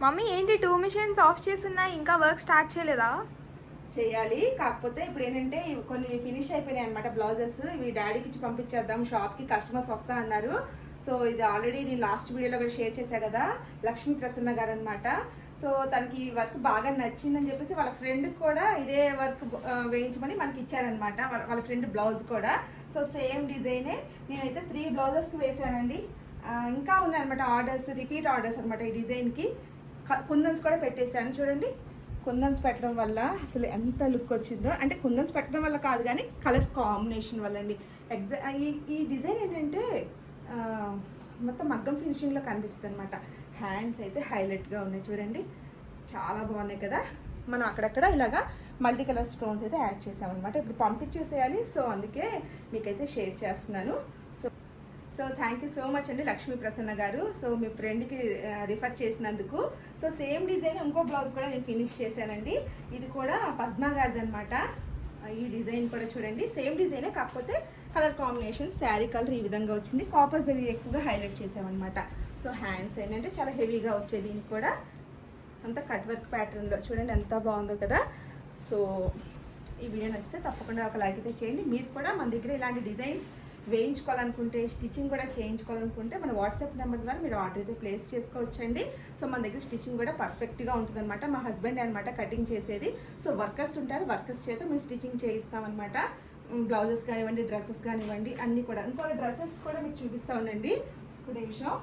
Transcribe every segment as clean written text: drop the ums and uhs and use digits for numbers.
Mummy ఏంటి 2 machines of చేస్తున్నాయి, ఇంకా వర్క్ స్టార్ట్ చేయలేదా? చేయాలి. కాకపోతే ఇప్పుడు ఏంటంటే కొన్ని ఫినిష్ అయిపోయినాయి అనమాట బ్లౌజెస్. ఇవి డాడీకి ఇచ్చి పంపించేద్దాం, షాప్కి కస్టమర్స్ వస్తా అన్నారు. సో ఇది ఆల్రెడీ నేను లాస్ట్ వీడియోలో కూడా షేర్ చేశా కదా, లక్ష్మీ ప్రసన్న గారు అనమాట. సో తనకి ఈ వర్క్ బాగా నచ్చిందని చెప్పేసి వాళ్ళ ఫ్రెండ్కి కూడా ఇదే వర్క్ వేయించమని మనకి ఇచ్చారనమాట. వాళ్ళ ఫ్రెండ్ బ్లౌజ్ కూడా. సో సేమ్ డిజైనే నేనైతే 3 బ్లౌజెస్కి వేసానండి. ఇంకా ఉన్నాయన్నమాట ఆర్డర్స్, రిపీట్ ఆర్డర్స్ అనమాట. ఈ డిజైన్కి కుందన్స్ కూడా పెట్టేశాను చూడండి. కుందన్స్ పెట్టడం వల్ల అసలు ఎంత లుక్ వచ్చిందో, అంటే కుందన్స్ పెట్టడం వల్ల కాదు కానీ కలర్ కాంబినేషన్ వల్ల అండి. ఈ డిజైన్ ఏంటంటే మొత్తం మగ్గం ఫినిషింగ్లో కనిపిస్తుంది అనమాట. హ్యాండ్స్ అయితే హైలైట్గా ఉన్నాయి చూడండి, చాలా బాగున్నాయి కదా. మనం అక్కడక్కడ ఇలాగా మల్టీ కలర్ స్టోన్స్ అయితే యాడ్ చేసామన్నమాట. ఇప్పుడు పంపించేసేయాలి, సో అందుకే మీకైతే షేర్ చేస్తున్నాను. So thank you so much అండి లక్ష్మీ ప్రసన్న గారు. సో మీ ఫ్రెండ్కి రిఫర్ చేసినందుకు. సో సేమ్ డిజైన్ ఇంకో బ్లౌజ్ కూడా నేను ఫినిష్ చేశానండి. ఇది కూడా పద్మా గారిది అనమాట. ఈ డిజైన్ కూడా చూడండి, సేమ్ డిజైనే, కాకపోతే కలర్ కాంబినేషన్ శారీ కలర్ ఈ విధంగా వచ్చింది. కాపర్ జరీ ఎక్కువగా హైలైట్ చేసామన్నమాట. సో హ్యాండ్స్ ఏంటంటే చాలా హెవీగా వచ్చేది. దీనికి కూడా అంతా కట్ వర్క్ ప్యాటర్న్లో చూడండి ఎంత బాగుందో కదా. సో ఈ వీడియో నచ్చితే తప్పకుండా ఒక లైక్ అయితే చేయండి. మీరు కూడా మన దగ్గర ఇలాంటి డిజైన్స్ వేయించుకోవాలనుకుంటే, స్టిచ్చింగ్ కూడా చేయించుకోవాలనుకుంటే మన వాట్సాప్ నెంబర్ ద్వారా మీరు ఆర్డర్ అయితే ప్లేస్ చేసుకోవచ్చండి. సో మన దగ్గర స్టిచ్చింగ్ కూడా పర్ఫెక్ట్గా ఉంటుందన్నమాట. మా హస్బెండ్ అనమాట కటింగ్ చేసేది. సో వర్కర్స్ ఉంటారు, వర్కర్స్ చేత మేము స్టిచ్చింగ్ చేయిస్తామన్నమాట. బ్లౌజెస్ కానివ్వండి, డ్రెస్సెస్ కానివ్వండి, అన్నీ కూడా. ఇంకో డ్రెస్సెస్ కూడా మీకు చూపిస్తూ ఉండండి. ఒక నిమిషం.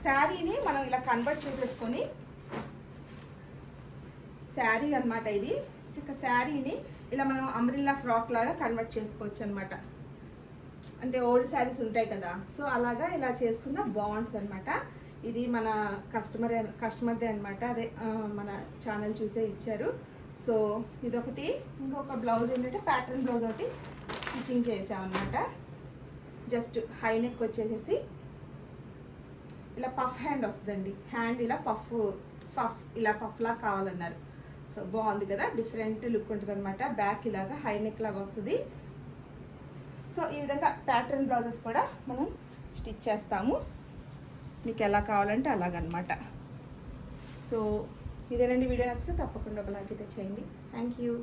శారీని మనం ఇలా కన్వర్ట్ చేసేసుకొని, శారీ అనమాట ఇది. శారీని ఇలా మనం అంబ్రిల్లా ఫ్రాక్ లాగా కన్వర్ట్ చేసుకోవచ్చు అనమాట. అంటే ఓల్డ్ శారీస్ ఉంటాయి కదా, సో అలాగా ఇలా చేసుకున్నా బాగుంటుంది అనమాట. ఇది మన కస్టమర్దే అనమాట. అదే మన ఛానల్ చూసే ఇచ్చారు. సో ఇదొకటి. ఇంకొక బ్లౌజ్ ఏంటంటే ప్యాటర్న్ బ్లౌజ్ ఒకటి స్టిచ్చింగ్ చేసామన్నమాట. జస్ట్ హై నెక్ వచ్చేసేసి ఇలా పఫ్ హ్యాండ్ వస్తుందండి. హ్యాండ్ ఇలా ఇలా పఫ్లా కావాలన్నారు. సో బాగుంది కదా, డిఫరెంట్ లుక్ ఉంటుంది అనమాట. బ్యాక్ ఇలాగా హై నెక్ లాగా వస్తుంది. సో ఈ విధంగా ప్యాటర్న్ బ్లౌజెస్ కూడా మనం స్టిచ్ చేస్తాము, మీకు ఎలా కావాలంటే అలాగనమాట. సో ఇదేనండి వీడియో నచ్చితే తప్పకుండా ఒక లైక్ అయితే చేయండి. Thank you.